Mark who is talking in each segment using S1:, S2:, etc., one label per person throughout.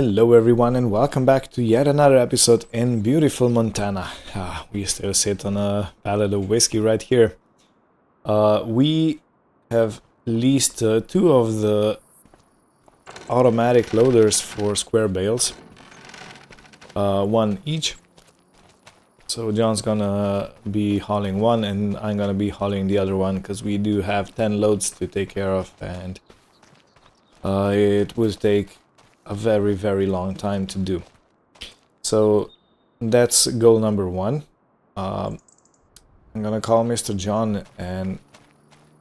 S1: Hello everyone and welcome back to yet another episode in beautiful Montana. We still sit on a pallet of whiskey right here. We have leased two of the automatic loaders for square bales. One each. So John's gonna be hauling one and I'm gonna be hauling the other one because we do have 10 loads to take care of, and it would take a very long time to do. So that's goal number one. I'm gonna call Mr. John and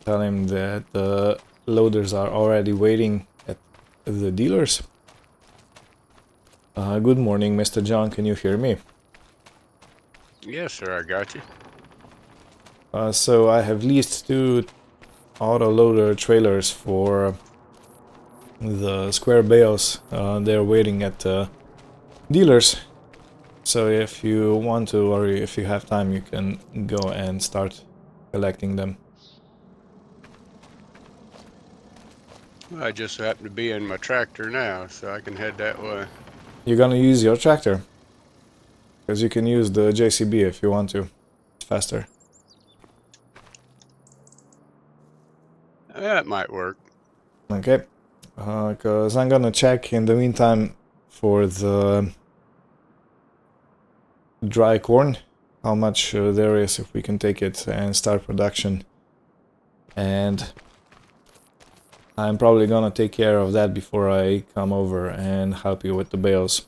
S1: tell him that the loaders are already waiting at the dealers. Good morning, Mr. John, can you hear me?
S2: Yes, sir, I got you.
S1: So I have leased two auto loader trailers for the square bales. They're waiting at dealers. So if you want to, or if you have time, you can go and start collecting them.
S2: I just happen to be in my tractor now, so I can head that way.
S1: You're gonna use your tractor? Because you can use the JCB if you want to. It's faster.
S2: That might work.
S1: Okay. Because I'm gonna check in the meantime for the dry corn, how much there is, if we can take it and start production. And I'm probably gonna take care of that before I come over and help you with the bales.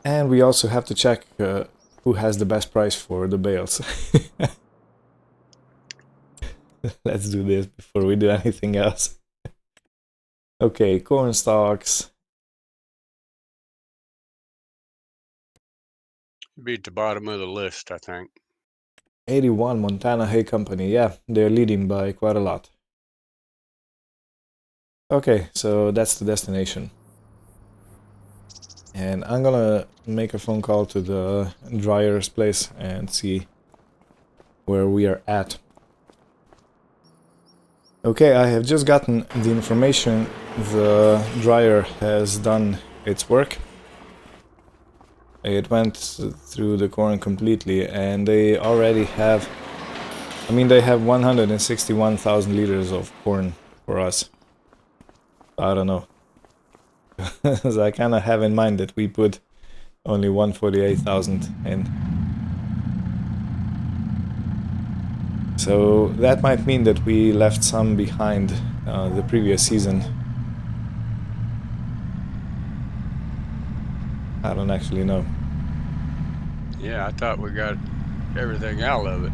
S1: And we also have to check who has the best price for the bales. Let's do this before we do anything else. Okay, corn stalks.
S2: Be at the bottom of the list, I think.
S1: 81 Montana Hay Company. Yeah, they're leading by quite a lot. Okay, so that's the destination. And I'm gonna make a phone call to the dryer's place and see where we are at. Okay, I have just gotten the information. The dryer has done its work. It went through the corn completely, and they already have, they have 161,000 liters of corn for us. I don't know. So I kind of have in mind that we put only 148,000 in. So that might mean that we left some behind the previous season. I don't actually know.
S2: Yeah, I thought we got everything out of it.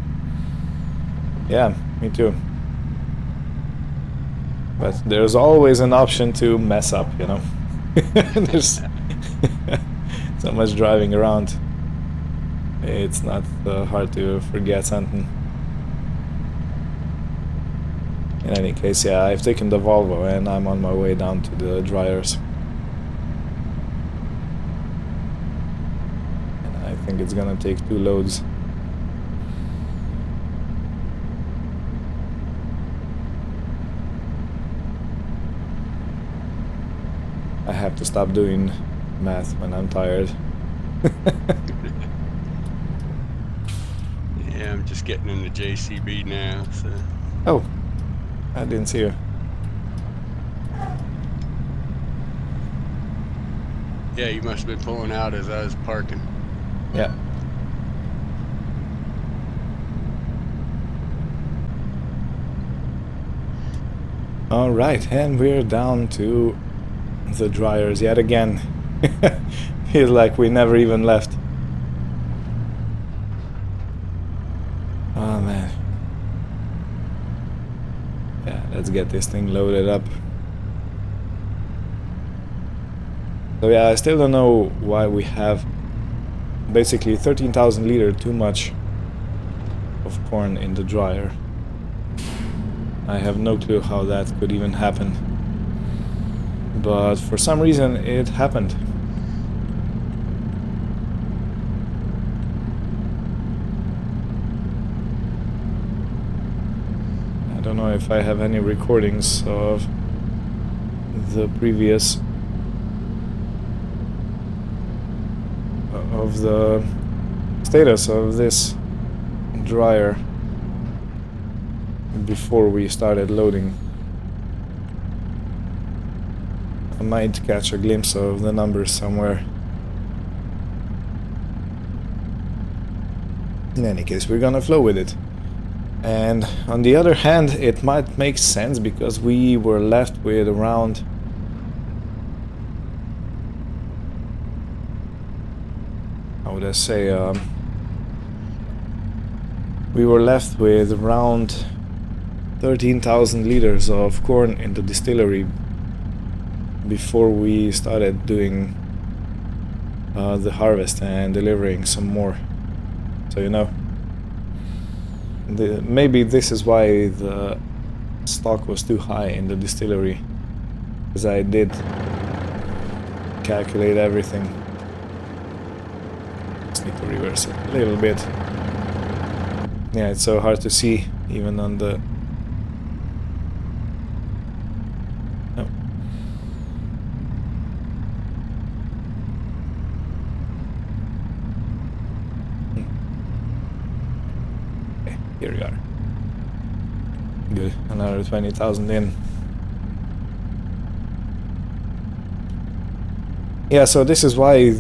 S1: Yeah, me too. But there's always an option to mess up, you know. There's so much driving around. It's not hard to forget something. In any case, yeah, I've taken the Volvo and I'm on my way down to the dryers. And I think it's gonna take 2 loads. I have to stop doing math when I'm tired.
S2: Yeah, I'm just getting in the JCB now, so...
S1: Oh, I didn't see you.
S2: Yeah, you must have been pulling out as I was parking.
S1: Yeah. Alright, and we're down to the dryers yet again. Feels like we never even left. Oh man. Yeah, let's get this thing loaded up. So yeah, I still don't know why we have basically 13,000 liter too much of corn in the dryer. I have no clue how that could even happen. But for some reason it happened. don't know if I have any recordings of the previous of the status of this dryer before we started loading. I might catch a glimpse of the numbers somewhere. In any case, we're gonna flow with it. And on the other hand, it might make sense because we were left with around how would I say, we were left with around 13,000 liters of corn in the distillery before we started doing the harvest and delivering some more. So, you know, maybe this is why the stock was too high in the distillery, because I did calculate everything. Just need to reverse it a little bit. Yeah, it's so hard to see even on the... Oh. Okay, here we are. Good, another 20,000 in. Yeah, so this is why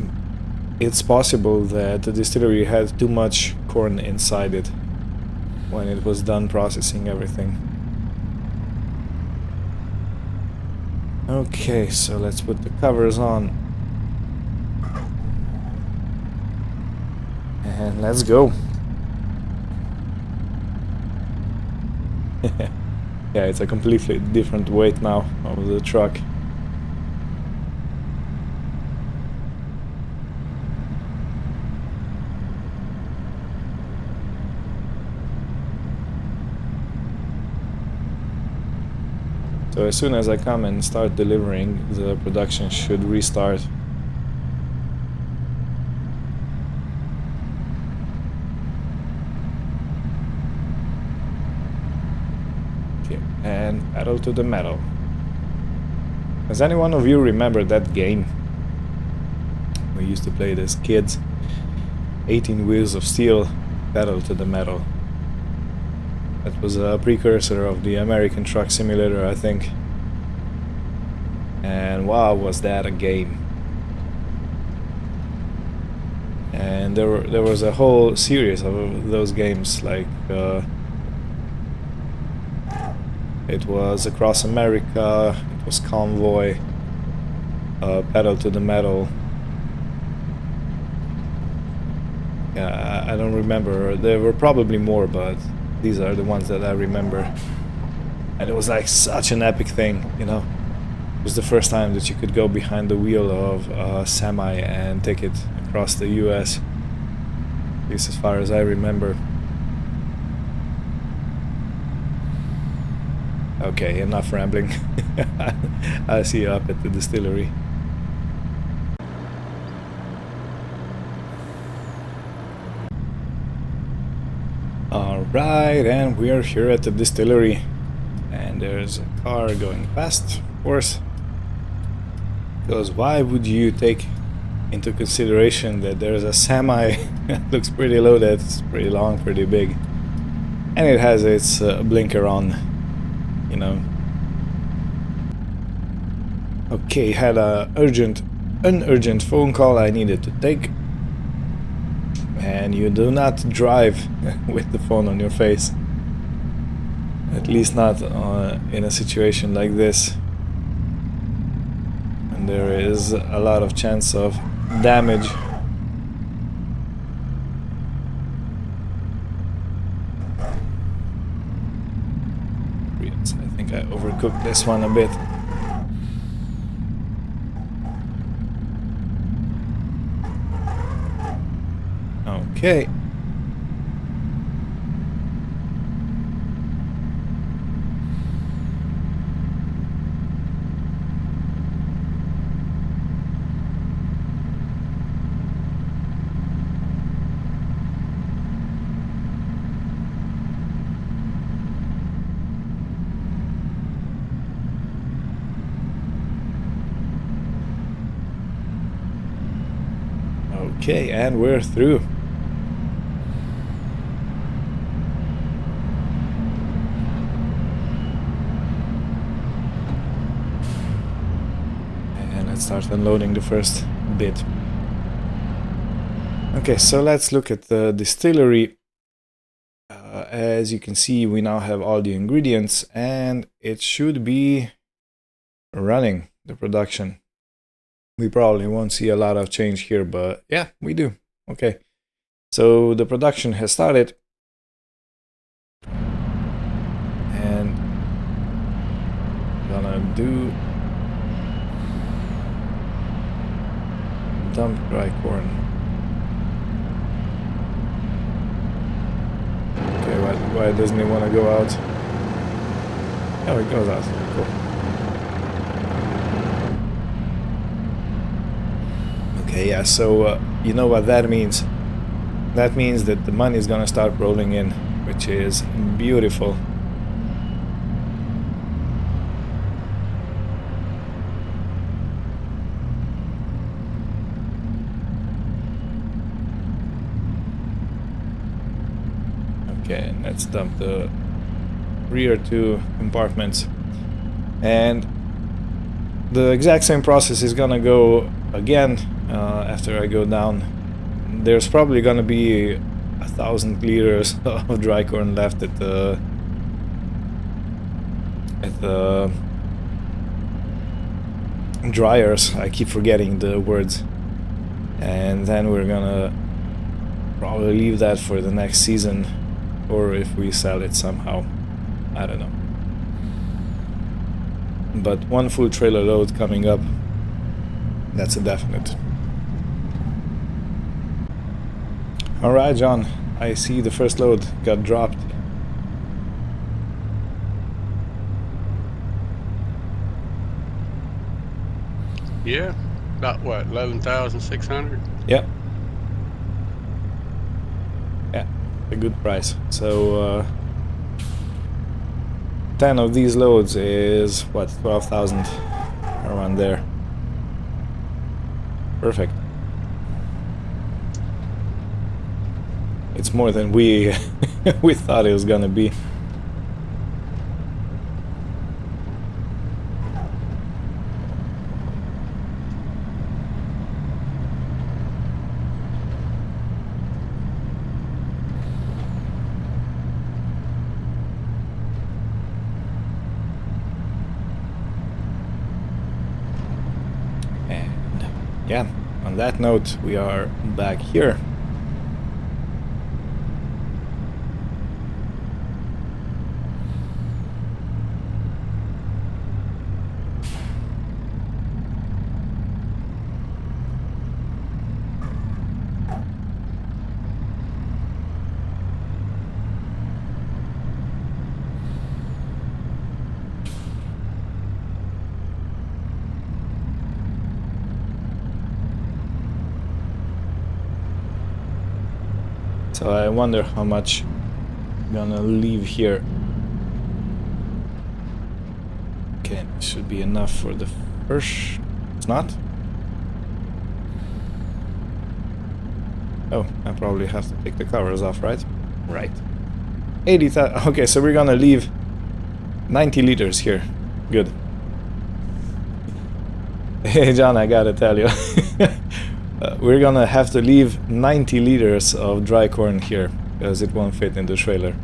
S1: it's possible that the distillery had too much corn inside it when it was done processing everything. Okay, so let's put the covers on. And let's go. Yeah, it's a completely different weight now of the truck. So as soon as I come and start delivering, the production should restart. Okay, and pedal to the metal. Does any one of you remember that game? We used to play it as kids. 18 Wheels of Steel, pedal to the metal. That was a precursor of the American Truck Simulator, I think. And wow, was that a game. And there was a whole series of those games, like it was Across America, it was Convoy, Pedal to the Metal. Yeah, I don't remember. There were probably more, but these are the ones that I remember. And it was like such an epic thing, you know. It was the first time that you could go behind the wheel of a semi and take it across the US. At least as far as I remember. Okay, enough rambling. I'll see you up at the distillery. Alright, and we are here at the distillery. And there's a car going past, of course. Because why would you take into consideration that there's a semi that looks pretty loaded, it's pretty long, pretty big. And it has its blinker on, you know. Okay, had an urgent phone call I needed to take. And you do not drive with the phone on your face. At least not in a situation like this. And there is a lot of chance of damage. I think I overcooked this one a bit. Okay. Okay, and we're through. And let's start unloading the first bit. Okay, so let's look at the distillery. As you can see, we now have all the ingredients and it should be running the production. We probably won't see a lot of change here, but yeah, we do. Okay, so the production has started. And gonna do dump dry corn. Okay, why doesn't he want to go out? Oh, he goes out. Cool. Okay, yeah, so you know what that means? That means that the money is gonna start rolling in, which is beautiful. Okay, let's dump the rear two compartments. And the exact same process is gonna go again after I go down. There's probably gonna be 1,000 liters of dry corn left at the dryers. I keep forgetting the words. And then we're gonna probably leave that for the next season, or if we sell it somehow, I don't know. But one full trailer load coming up, that's a definite. Alright, John, I see the first load got dropped.
S2: Yeah, about what, 11,600?
S1: Yep. Yeah, a good price. So 10 of these loads is what, 12,000, around there. Perfect. It's more than we we thought it was gonna be. And yeah, on that note, we are back here. So I wonder how much I'm gonna leave here. Okay, should be enough for the first... It's not? Oh, I probably have to take the covers off, right? Right. 80,000... Okay, so we're gonna leave 90 liters here. Good. Hey John, I gotta tell you. We're gonna have to leave 90 liters of dry corn here, because it won't fit in the trailer.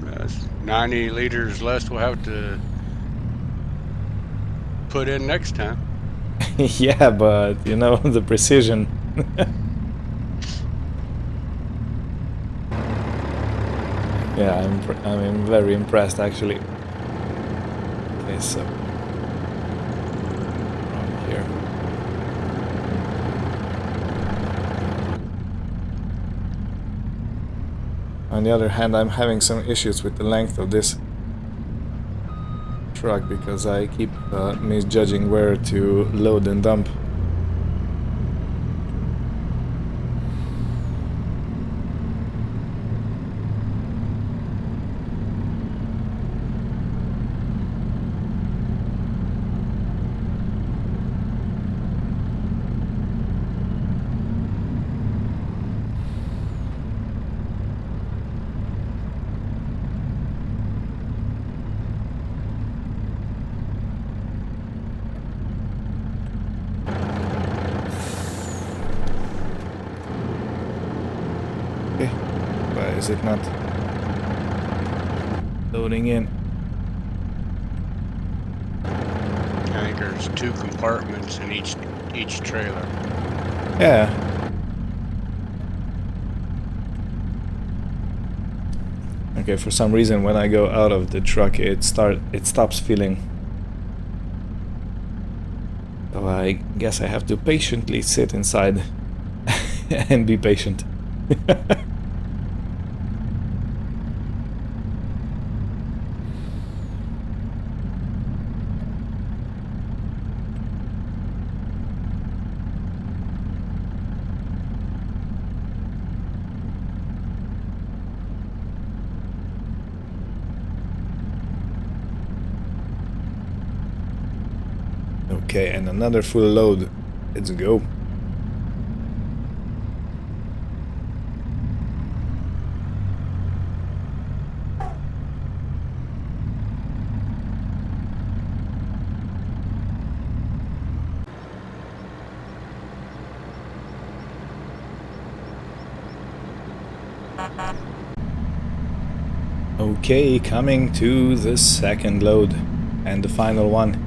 S2: That's 90 liters less we'll have to put in next time.
S1: Yeah, but you know, the precision. Yeah, I'm very impressed actually. Okay, so around here. On the other hand, I'm having some issues with the length of this truck because I keep misjudging where to load and dump. is it not loading in?
S2: I think there's 2 compartments in each trailer.
S1: Yeah. Okay, for some reason when I go out of the truck it stops filling. So I guess I have to patiently sit inside and be patient. Okay, and another full load. Let's go. Okay, coming to the second load and the final one.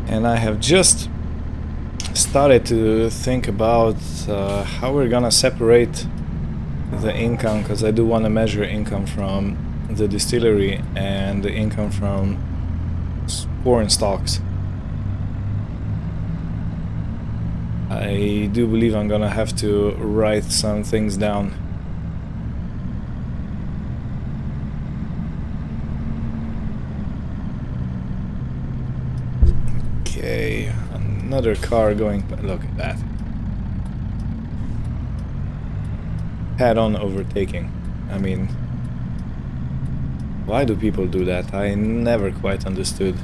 S1: And I have just started to think about how we're gonna separate the income, because I do want to measure income from the distillery and the income from corn stalks. I do believe I'm gonna have to write some things down. Okay, another car going, look at that. Head-on overtaking. I mean, why do people do that? I never quite understood.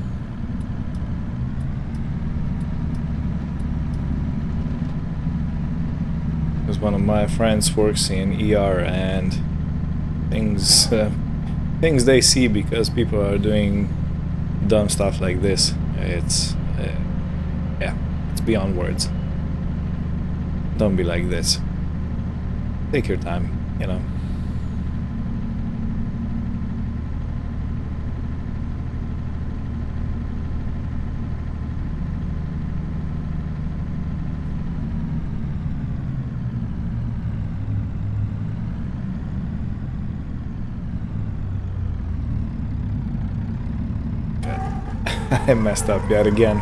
S1: Because one of my friends works in ER and things they see because people are doing dumb stuff like this. It's yeah, it's beyond words. Don't be like this. Take your time, you know. I messed up yet again.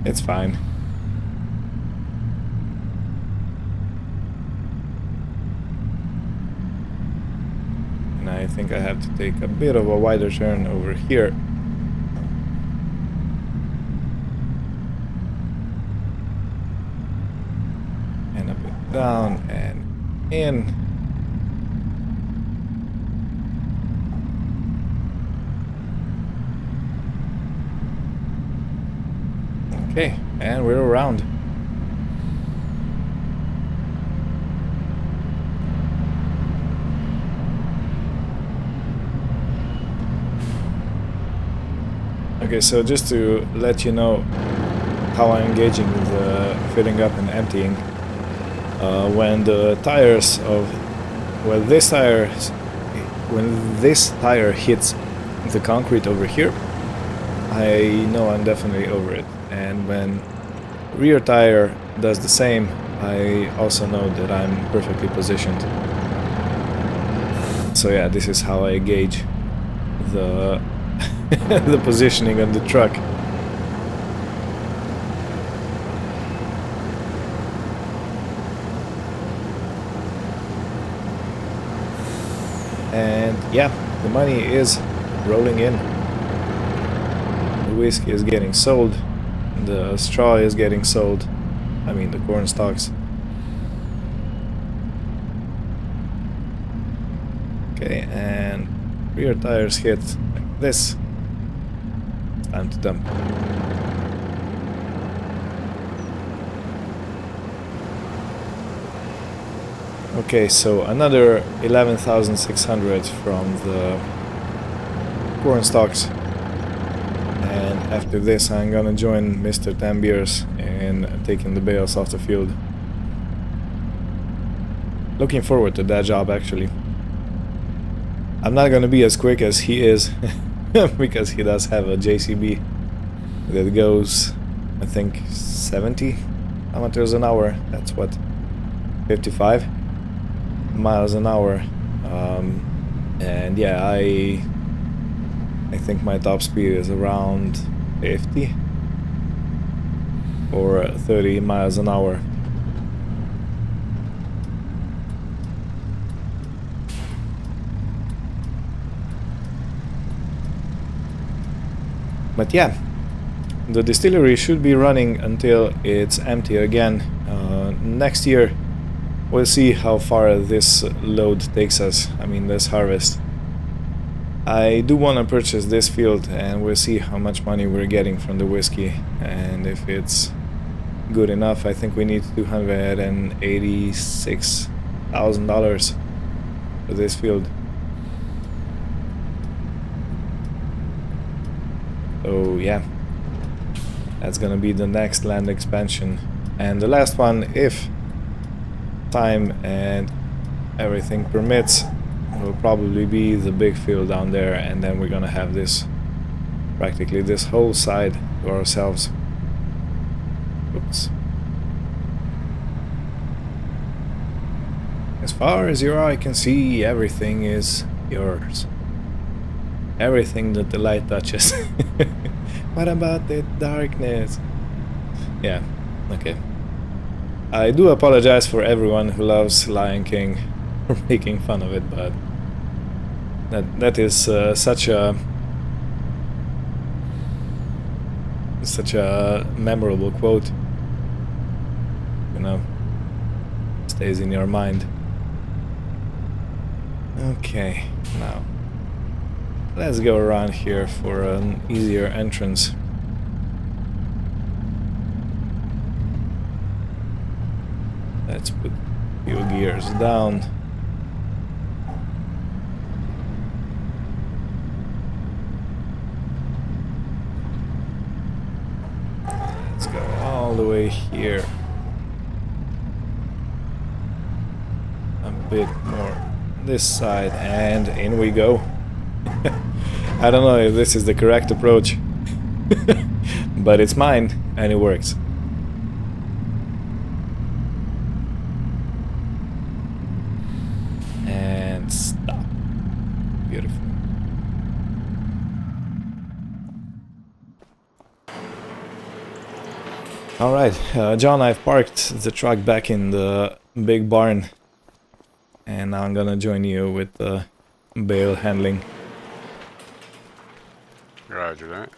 S1: It's fine. And I think I have to take a bit of a wider turn over here. And a bit down and in. Okay, and we're around. Okay, so just to let you know how I'm engaging with the filling up and emptying. When the tires of when this tire hits the concrete over here, I know I'm definitely over it. And when rear tire does the same, I also know that I'm perfectly positioned. So yeah, this is how I gauge the the positioning of the truck. And yeah, the money is rolling in. The whiskey is getting sold. The straw is getting sold. I mean the corn stalks. Okay, and rear tires hit like this. It's time to dump. Okay, so another 11,600 from the corn stalks. And and after this I'm gonna join Mr. Tambiers in taking the bales off the field. Looking forward to that job, actually. I'm not gonna be as quick as he is because he does have a JCB that goes, I think, 70 kilometers an hour. That's what, 55 miles an hour. And yeah, I think my top speed is around 50 or 30 miles an hour. But yeah, the distillery should be running until it's empty again. Next year we'll see how far this load takes us, I mean this harvest. I do want to purchase this field and we'll see how much money we're getting from the whiskey, and if it's good enough. I think we need $286,000 for this field. So yeah, that's gonna be the next land expansion. And the last one, if time and everything permits, will probably be the big field down there, and then we're gonna have this, practically this whole side to ourselves. Oops. As far as your eye can see, everything is yours. Everything that the light touches. What about the darkness? Yeah, okay. I do apologize for everyone who loves Lion King for making fun of it, but that is such a memorable quote. You know, stays in your mind. Okay, now let's go around here for an easier entrance. Let's put a few gears down. Let's go all the way here. A bit more this side, and in we go. I don't know if this is the correct approach, but it's mine and it works. And stop. Beautiful. Alright, John, I've parked the truck back in the big barn, and now I'm gonna join you with the bale handling.
S2: Roger that.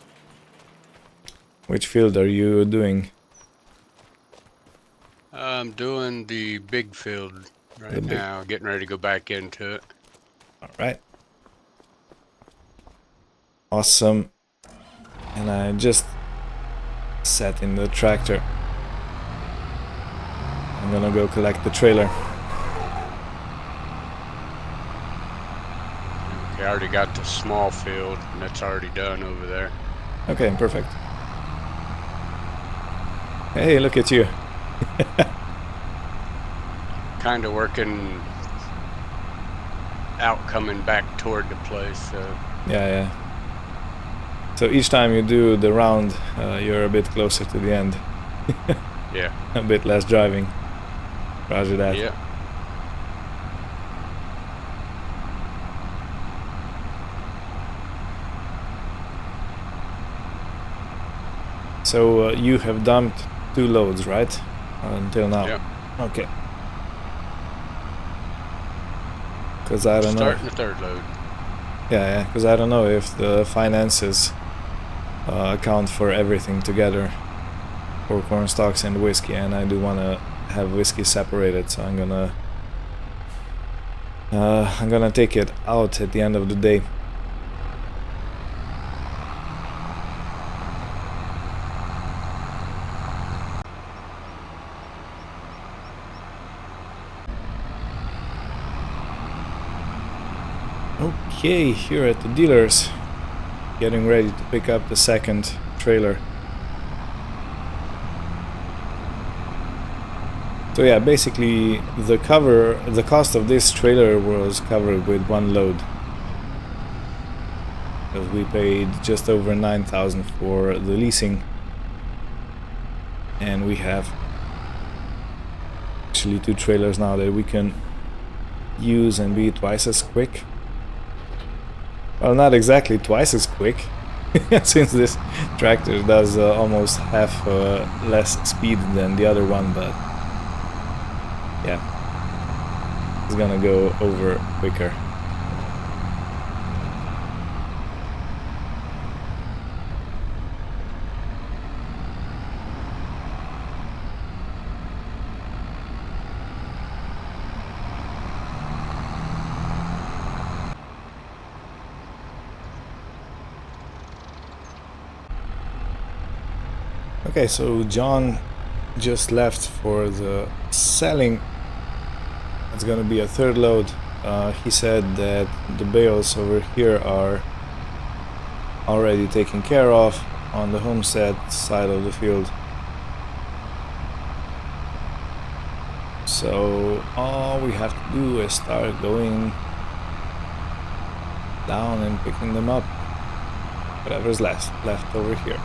S1: Which field are you doing?
S2: I'm doing the big field right now, getting ready to go back into it.
S1: Alright. Awesome. And I just sat in the tractor. I'm gonna go collect the trailer.
S2: Okay, I already got the small field, and that's already done over there.
S1: Okay, perfect. Hey, look at you.
S2: Kind of working out, coming back toward the place. So.
S1: Yeah. So each time you do the round, you're a bit closer to the end.
S2: Yeah.
S1: A bit less driving. Roger that.
S2: Yeah.
S1: So you have dumped 2 loads, right? Until now.
S2: Yep.
S1: Okay. Because I don't know.
S2: Starting the third load.
S1: Yeah, because I don't know if the finances account for everything together, for corn stalks and whiskey, and I do want to have whiskey separated, so I'm gonna take it out at the end of the day. Okay, here at the dealers, getting ready to pick up the second trailer. So yeah, basically the cost of this trailer was covered with one load. Because we paid just over 9,000 for the leasing. And we have actually 2 trailers now that we can use and be twice as quick. Well, not exactly twice as quick, since this tractor does almost half less speed than the other one, but yeah, it's gonna go over quicker. Okay, so John just left for the selling. It's gonna be a 3rd load. He said that the bales over here are already taken care of on the homestead side of the field. So all we have to do is start going down and picking them up, whatever's left over here.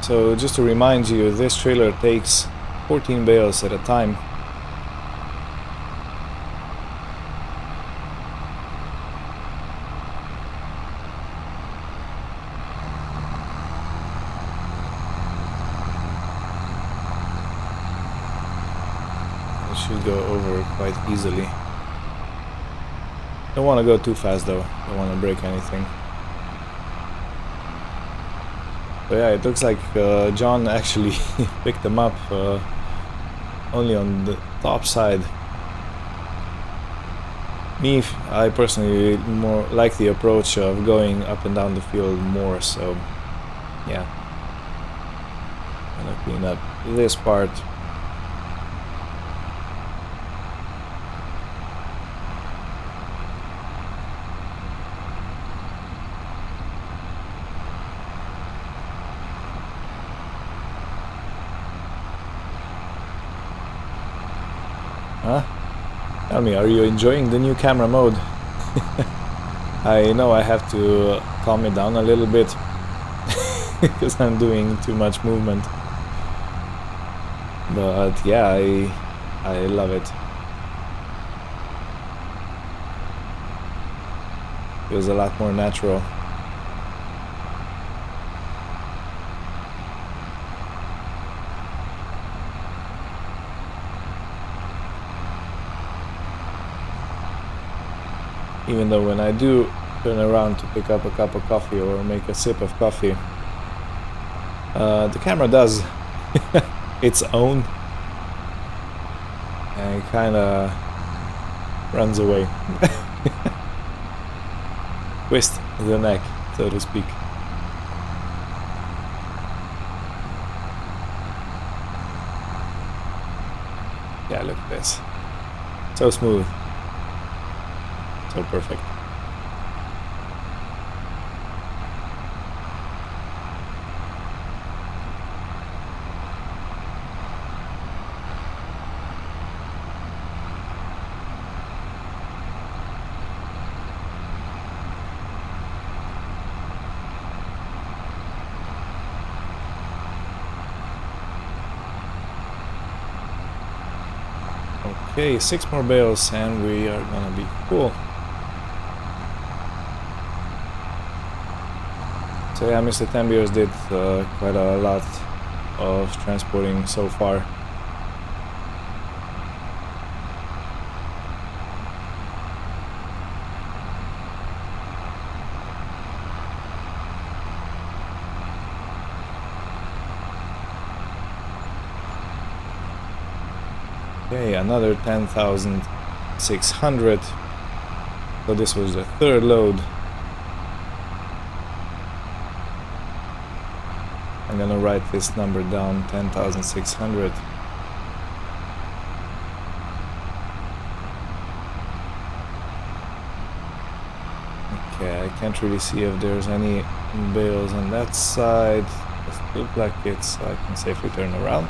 S1: So just to remind you, this trailer takes 14 bales at a time. It should go over quite easily. Don't want to go too fast though, don't want to break anything. So yeah, it looks like John actually picked them up only on the top side. I personally more like the approach of going up and down the field more, so yeah. I'm gonna clean up this part. Huh? Tell me, are you enjoying the new camera mode? I know I have to calm it down a little bit because I'm doing too much movement. But yeah, I love it. Feels a lot more natural. Even though when I do turn around to pick up a cup of coffee or make a sip of coffee, the camera does its own and kinda runs away. Twist the neck, so to speak. Yeah, look at this. So smooth. So perfect. Okay, 6 more bales and we are gonna be cool. So yeah, Mr. Tambiers did quite a lot of transporting so far. Okay, another 10,600. So this was the 3rd load. I'm gonna write this number down, 10,600. Okay, I can't really see if there's any bales on that side. Doesn't look like it, so I can safely turn around.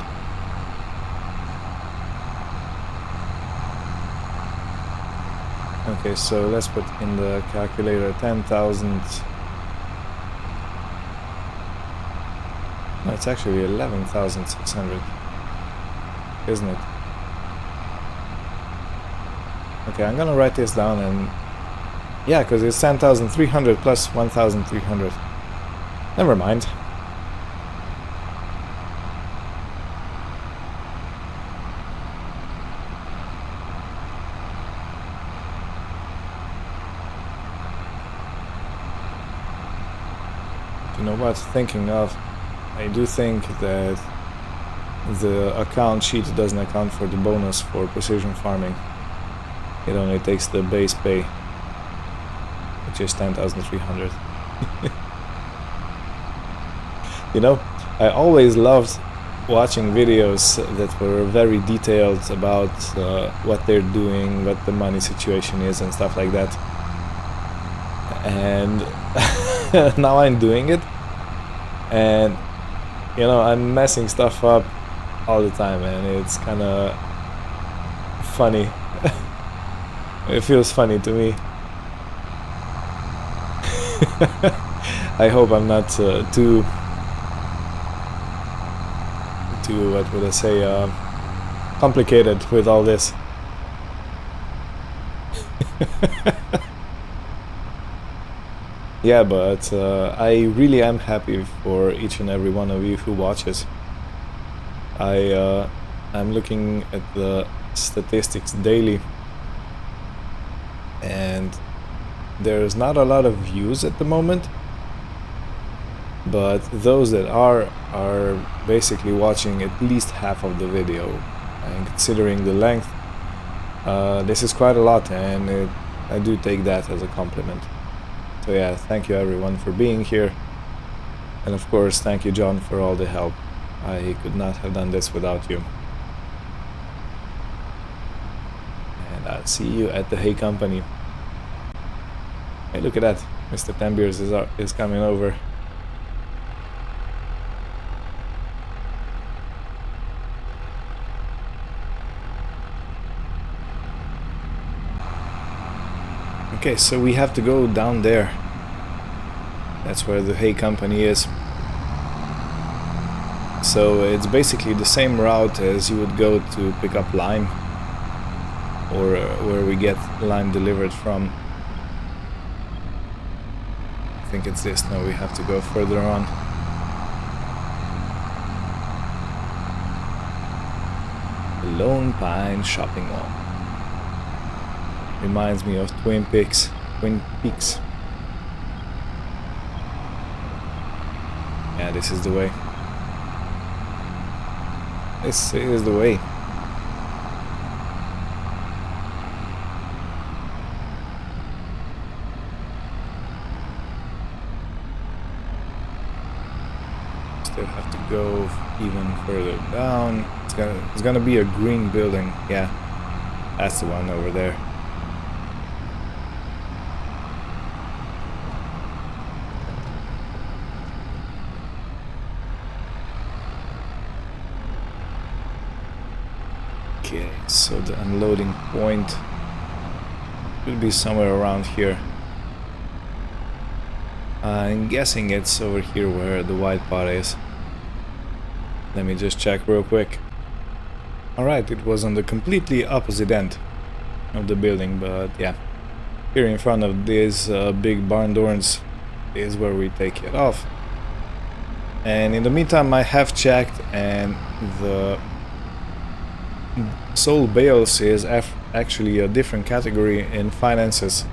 S1: Okay, so let's put in the calculator 10,000. No, it's actually 11,600, isn't it? Okay, I'm gonna write this down and... yeah, because it's 10,300 plus 1,300. Never mind. You know what? Thinking of... I do think that the account sheet doesn't account for the bonus for precision farming. It only takes the base pay, which is 10,300. You know, I always loved watching videos that were very detailed about what they're doing, what the money situation is and stuff like that. And now I'm doing it, and you know, I'm messing stuff up all the time, and it's kind of funny. It feels funny to me. I hope I'm not too, what would I say, complicated with all this. Yeah, but I really am happy for each and every one of you who watches. I'm looking at the statistics daily, and there's not a lot of views at the moment, but those that are basically watching at least half of the video, and considering the length, this is quite a lot, and I do take that as a compliment. So yeah, thank you everyone for being here, and of course thank you John for all the help. I could not have done this without you. And I'll see you at the hay company. Hey, look at that, Mr. Tembiers is coming over. Okay, so we have to go down there. That's where the hay company is. So it's basically the same route as you would go to pick up lime, or where we get lime delivered from. I think it's this. No, we have to go further on. The Lone Pine Shopping Mall. Reminds me of Twin Peaks. Yeah, this is the way. This is the way. Still have to go even further down. It's gonna be a green building. Yeah, that's the one over there. Okay, so the unloading point should be somewhere around here. I'm guessing it's over here where the white pot is. Let me just check real quick. Alright, it was on the completely opposite end of the building, but yeah. Here in front of these big barn doors is where we take it off. And in the meantime I have checked, and the sold bales is actually a different category in finances,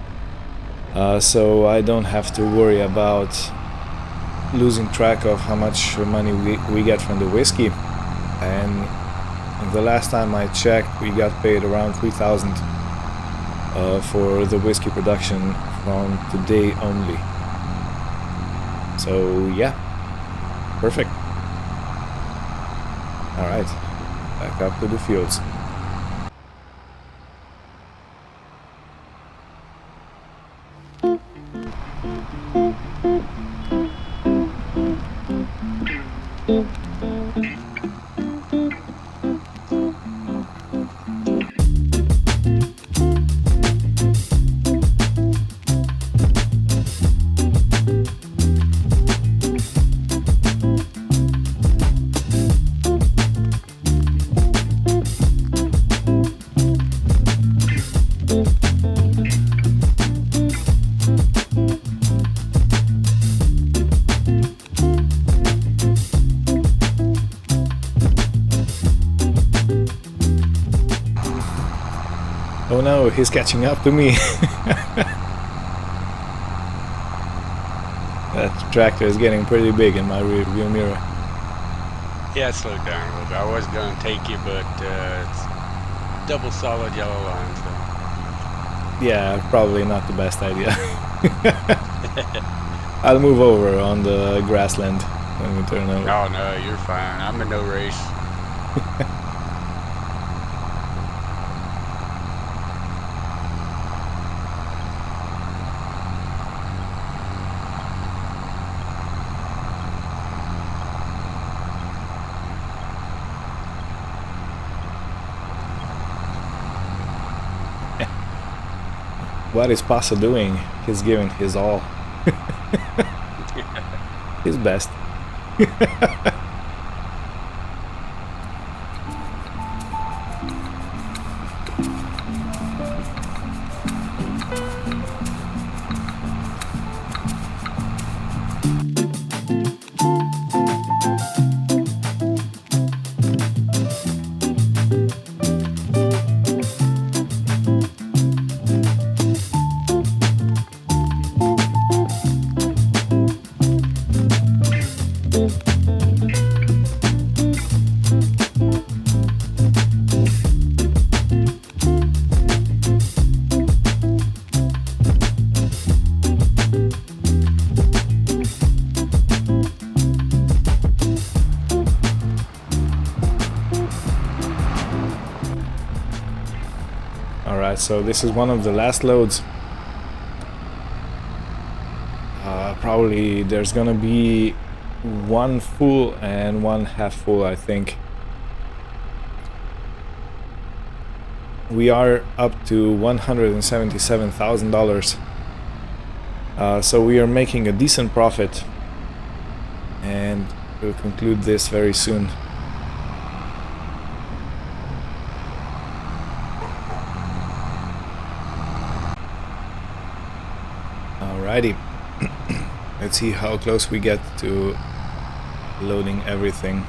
S1: so I don't have to worry about losing track of how much money we get from the whiskey. And the last time I checked, we got paid around 3,000 for the whiskey production from today only. So yeah, perfect. Alright, back up to the fields. Oh no, he's catching up to me. That tractor is getting pretty big in my rear view mirror.
S2: Yeah, it slowed down a little bit. I was going to take you, but it's double solid yellow line, so.
S1: Yeah, probably not the best idea. I'll move over on the grassland when we turn over.
S2: Oh, no, you're fine. I'm in no race.
S1: What is Pasa doing? He's giving his all. His best. Alright, so this is one of the last loads. Probably there's gonna be one full and one half full, I think. We are up to $177,000. So we are making a decent profit, and we'll conclude this very soon. Alrighty. Let's see how close we get to loading everything.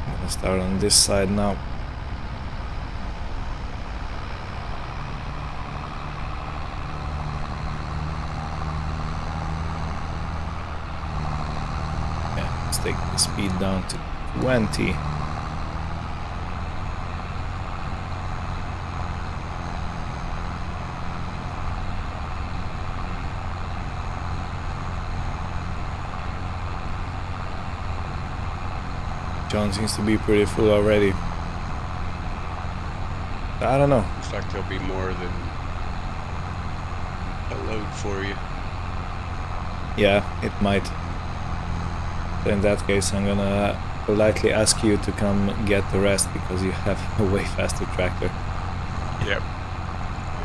S1: I'm gonna start on this side now. Yeah, let's take the speed down to 20. John seems to be pretty full already. I don't know.
S2: Looks like there'll be more than a load for you.
S1: Yeah, it might. So in that case, I'm gonna politely ask you to come get the rest because you have a way faster tractor.
S2: Yep.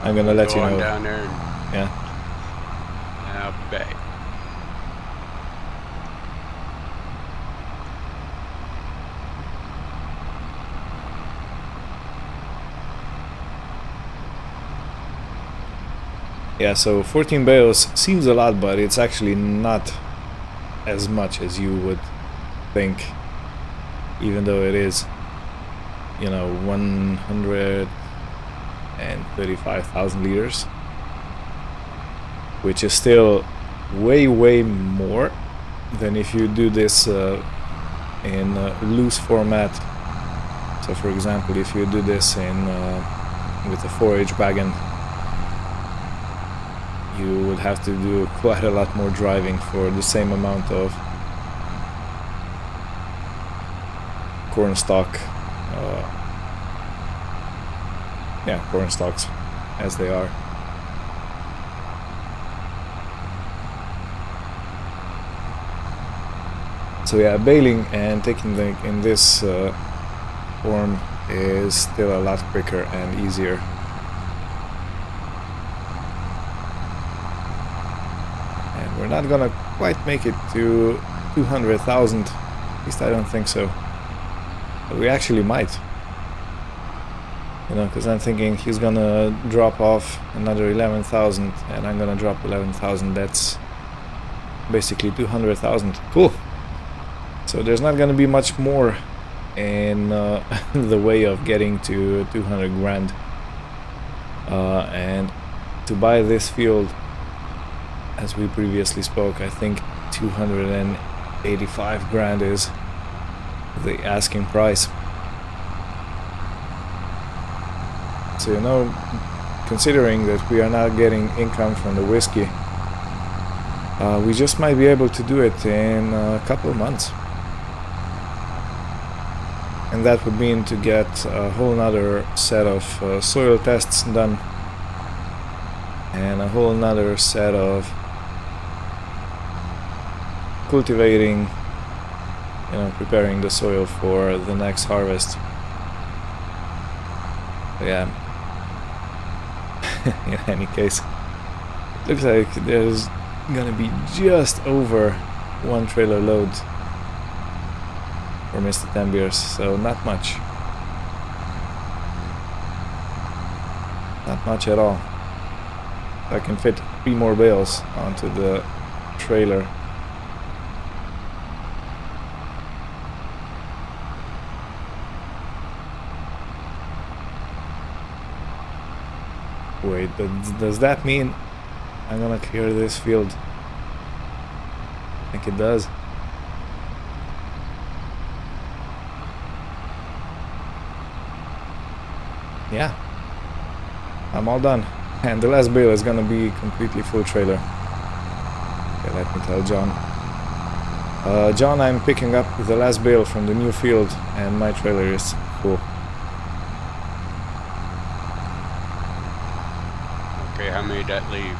S1: I'm gonna let you know.
S2: Down there and
S1: Yeah.
S2: I'll be back.
S1: Yeah, so 14 bales seems a lot, but it's actually not as much as you would think, even though it is, you know, 135,000 liters, which is still way more than if you do this in loose format. So for example, if you do this in with a 4H wagon, you would have to do quite a lot more driving for the same amount of corn stock, corn stalks as they are. So yeah, baling and taking them in this form is still a lot quicker and easier. We're not gonna quite make it to 200,000, at least I don't think so. But we actually might. You know, because I'm thinking he's gonna drop off another 11,000 and I'm gonna drop 11,000. That's basically 200,000. Cool. So there's not gonna be much more in the way of getting to 200 grand. And to buy this field, as we previously spoke, I think 285 grand is the asking price. So, you know, considering that we are not getting income from the whiskey, we just might be able to do it in a couple of months. And that would mean to get a whole nother set of soil tests done, and a whole nother set of cultivating, you know, preparing the soil for the next harvest. But yeah, in any case, it looks like there's gonna be just over one trailer load for Mr. 10 Beers, so not much. Not much at all. I can fit 3 more bales onto the trailer. Wait, but does that mean I'm gonna clear this field? I think it does. Yeah, I'm all done. And the last bale is gonna be completely full trailer. Okay, let me tell John. John, I'm picking up the last bale from the new field, and my trailer is full.
S2: Okay, how many did that leave?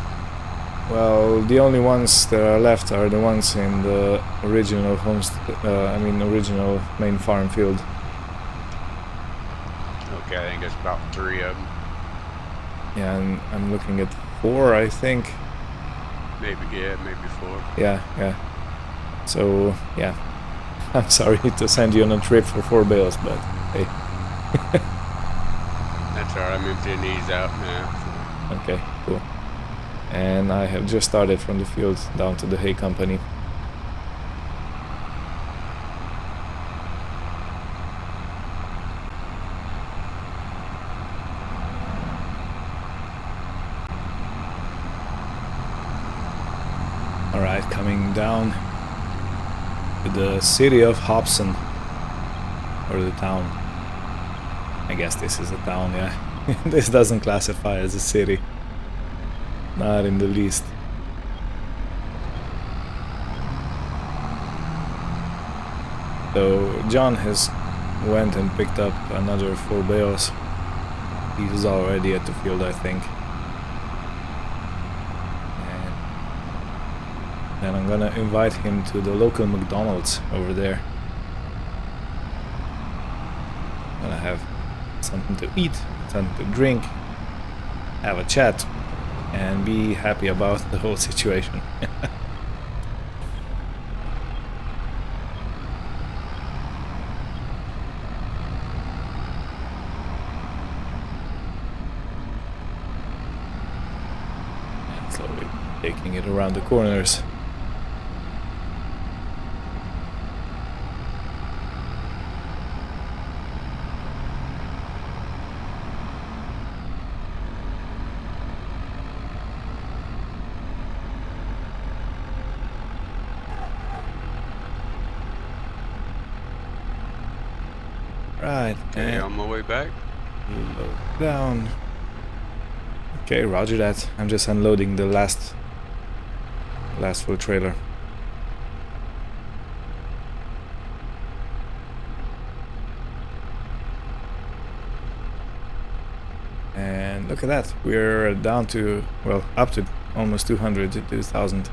S1: Well, the only ones that are left are the ones in the original original main farm field.
S2: Okay, I think it's about 3 of them.
S1: Yeah, and I'm looking at 4, I think.
S2: Maybe 4.
S1: Yeah. So, yeah. I'm sorry to send you on a trip for 4 bales, but hey.
S2: That's alright, I'm emptying these out now.
S1: Okay, cool. And I have just started from the field down to the hay company. Alright, coming down to the city of Hobson, or the town. I guess this is a town, yeah. This doesn't classify as a city. Not in the least. So John has went and picked up another 4 bales. He's already at the field, I think. And I'm gonna invite him to the local McDonald's over there. Gonna have something to eat, something to drink, have a chat, and be happy about the whole situation. And slowly taking it around the corners. Right,
S2: Okay,
S1: and
S2: on my way back.
S1: load down. Okay, roger that. I'm just unloading the last full trailer. And look at that, we're down to, well, up to almost 200,000.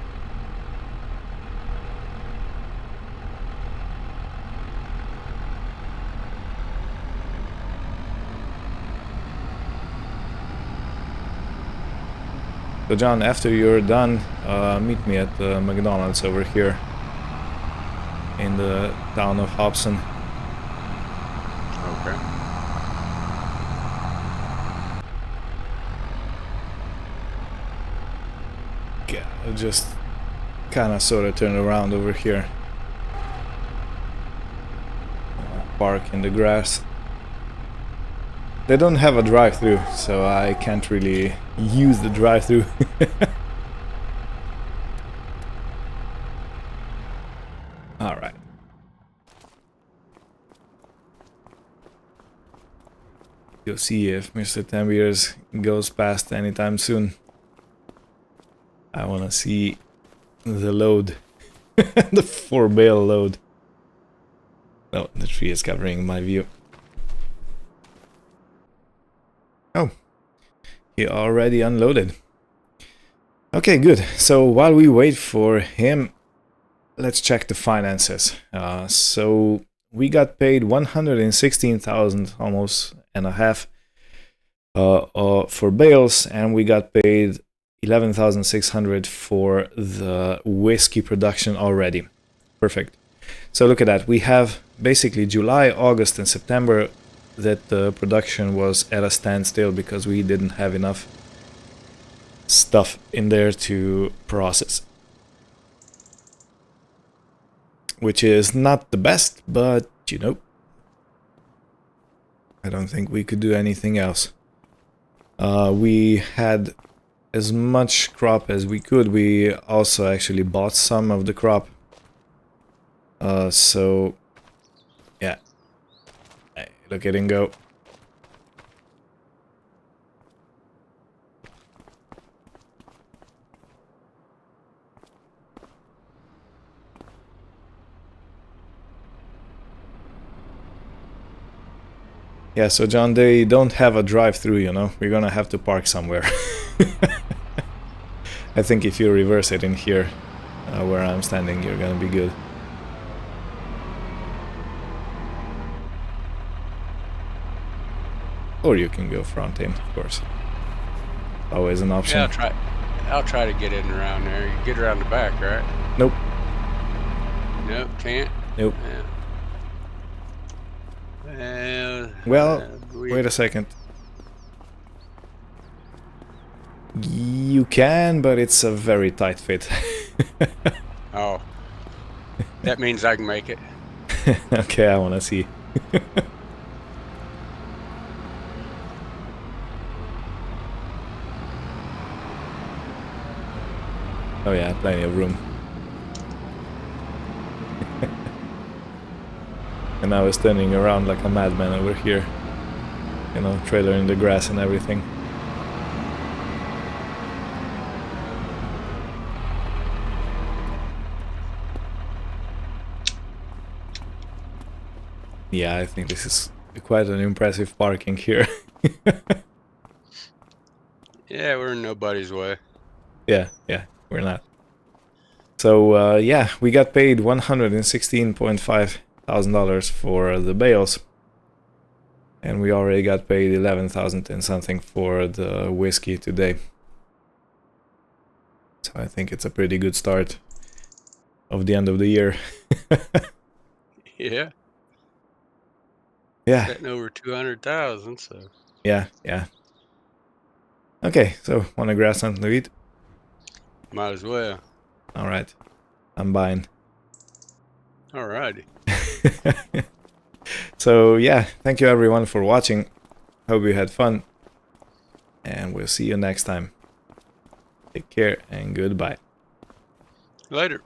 S1: So John, after you're done, meet me at the McDonald's over here in the town of Hobson.
S2: Okay.
S1: Yeah, I'll just kind of sort of turn around over here. park in the grass. They don't have a drive-through, so I can't really use the drive-through. Alright. You'll see if Mr. 10 Years goes past anytime soon. I wanna see the load. The 4-bale load. Oh, the tree is covering my view. Oh, he already unloaded. Okay, good. So while we wait for him, let's check the finances. So we got paid 116,000 almost and a half for bales, and we got paid 11,600 for the whiskey production already. Perfect. So look at that. We have basically July, August, and September that the production was at a standstill because we didn't have enough stuff in there to process. Which is not the best, but you know, I don't think we could do anything else. We had as much crop as we could. We also actually bought some of the crop. So yeah, hey, look at him go. Yeah, so John, they don't have a drive-through, you know. We're gonna have to park somewhere. I think if you reverse it in here, where I'm standing, you're gonna be good. Or you can go front in, of course. Always an option.
S2: Yeah, I'll try to get in around there. You get around the back, right?
S1: Nope.
S2: Nope, can't.
S1: Nope. Well, wait a second. You can, but it's a very tight fit.
S2: Oh. That means I can make it.
S1: Okay, I wanna see. Oh yeah, plenty of room. And I was turning around like a madman over here. You know, trailer in the grass and everything. Yeah, I think this is quite an impressive parking here.
S2: Yeah, we're in nobody's way.
S1: Yeah, we're not. So, yeah, we got paid $116.5 thousand for the bales. And we already got paid 11,000 and something for the whiskey today. So I think it's a pretty good start of the end of the year.
S2: Yeah.
S1: Yeah.
S2: Getting over 200,000, so.
S1: Yeah. Okay, so wanna grab something to eat?
S2: Might as well.
S1: Alright. I'm buying.
S2: Alrighty.
S1: So yeah, thank you everyone for watching. Hope you had fun. And we'll see you next time. Take care and goodbye.
S2: Later.